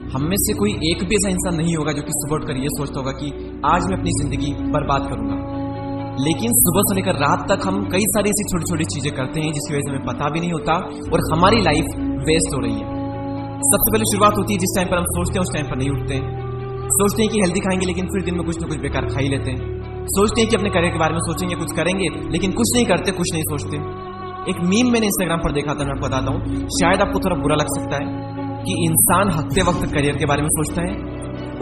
हम में से कोई एक भी ऐसा इंसान नहीं होगा जो कि सुबह उठकर ये सोचता होगा कि आज मैं अपनी जिंदगी बर्बाद करूंगा। लेकिन सुबह से लेकर रात तक हम कई सारी ऐसी छोटी छोटी चीजें करते हैं जिसकी वजह से हमें पता भी नहीं होता और हमारी लाइफ वेस्ट हो रही है। सबसे पहले शुरुआत होती है जिस टाइम पर हम सोचते हैं उस टाइम पर नहीं उठते हैं। सोचते हैं कि हेल्दी खाएंगे लेकिन फिर दिन में कुछ ना कुछ बेकार खा ही लेते हैं। सोचते हैं कि अपने करियर के बारे में सोचेंगे, कुछ करेंगे, लेकिन कुछ नहीं करते, कुछ नहीं सोचते। एक मीम मैंने इंस्टाग्राम पर देखा था, मैं आपको बताता हूँ, शायद आपको थोड़ा बुरा लग सकता है कि इंसान हकते वक्त करियर के बारे में सोचता है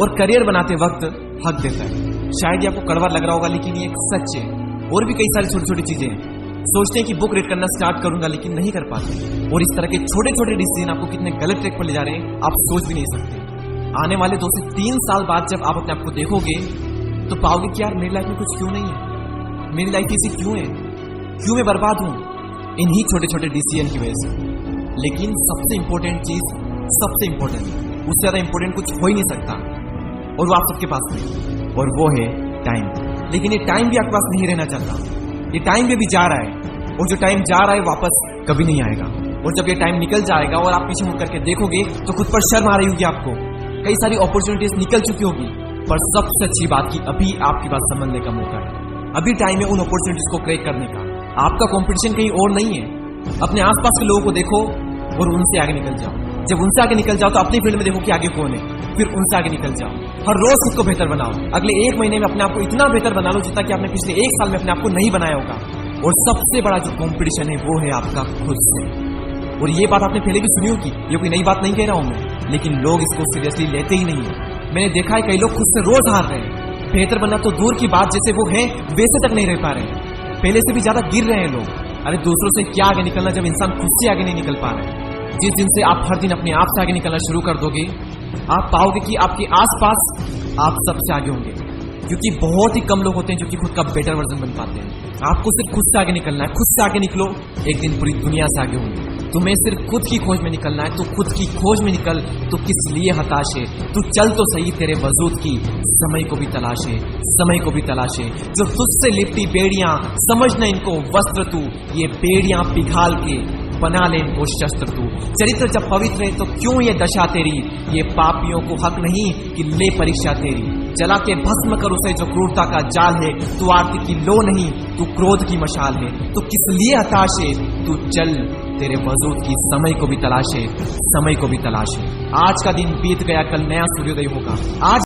और करियर बनाते वक्त हक देता है। शायद ये आपको कड़वा लग रहा होगा लेकिन ये एक सच है। और भी कई सारी छोटी छोटी चीजें हैं। सोचते हैं कि बुक रीड करना स्टार्ट करूंगा लेकिन नहीं कर पाते। और इस तरह के छोटे छोटे डिसीजन आपको कितने गलत ट्रैक पर ले जा रहे हैं आप सोच भी नहीं सकते। आने वाले 2 से 3 साल बाद जब आप अपने आप को देखोगे तो पाओगे कि यार मेरी लाइफ में कुछ क्यों नहीं है, मेरी लाइफ ऐसी क्यों है, क्यों मैं बर्बाद हूं, इन्हीं छोटे छोटे डिसीजन की वजह से। लेकिन सबसे इंपॉर्टेंट चीज, सबसे इंपॉर्टेंट, उससे ज्यादा इंपॉर्टेंट कुछ हो ही नहीं सकता और वो आप सबके पास है और वो है टाइम। लेकिन ये टाइम भी आपके पास नहीं रहना चाहता। ये टाइम भी जा रहा है और जो टाइम जा रहा है वापस कभी नहीं आएगा। और जब ये टाइम निकल जाएगा और आप पीछे मुड़ करके देखोगे तो खुद पर शर्म आ रही होगी आपको। कई सारी अपॉर्चुनिटीज निकल चुकी होगी, पर सबसे अच्छी बात की अभी आपके पास समझने का मौका है। अभी टाइम है उन अपॉर्चुनिटीज को क्रैक करने का। आपका कंपटीशन कहीं और नहीं है। अपने आसपास के लोगों को देखो और उनसे आगे निकल जाओ। जब उनसे आगे निकल जाओ तो अपनी फील्ड में देखो कि आगे कौन है, फिर उनसे आगे निकल जाओ। हर रोज खुद को बेहतर बनाओ। अगले 1 महीने में अपने आप को इतना बेहतर बना लो जितना कि आपने पिछले 1 साल में अपने आप को नहीं बनाया होगा। और सबसे बड़ा जो कंपटीशन है वो है आपका खुद से। और ये बात आपने पहले भी सुनी होगी, ये कोई नई बात नहीं कह रहा हूं मैं, लेकिन लोग इसको सीरियसली लेते ही नहीं है। मैंने देखा है कई लोग खुद से रोज हार रहे हैं। बेहतर बनना तो दूर की बात, जैसे वो है वैसे तक नहीं रह पा रहे हैं। पहले से भी ज्यादा गिर रहे हैं लोग। अरे दूसरों से क्या आगे निकलना जब इंसान खुद से आगे नहीं निकल पा रहा है। जिस दिन से आप हर दिन अपने आप से आगे निकलना शुरू कर दोगे आप पाओगे कि आपके आसपास आप सबसे आगे होंगे। क्योंकि बहुत ही कम लोग होते हैं जो कि खुद का बेटर वर्जन बन पाते हैं। आपको सिर्फ खुद से आगे निकलना है। खुद से आगे निकलो, एक दिन पूरी दुनिया से आगे होंगे। तुम्हें सिर्फ खुद की खोज में निकलना है। तो खुद की खोज में निकल। तो किस लिए हताश है? तू चल तो सही, तेरे वजूद की समय को भी तलाश है, समय को भी तलाश है। जो तुझसे लिपटी बेड़ियां, समझना इनको वस्त्र तू, ये बेड़ियां पिघाल के बना ले इनको शस्त्र तू। चरित्र जब पवित्र है तो क्यों ये दशा तेरी? ये पापियों को हक नहीं कि ले परीक्षा तेरी। जला के भस्म कर उसे जो क्रूरता का जाल है। तू आरती की लो नहीं, तू क्रोध की मशाल है। तो किस लिए हताश है? तू चल, तेरे वजूद की समय को भी तलाश है, समय को भी तलाश है। आज का दिन बीत गया, कल नया सूर्योदय होगा। आज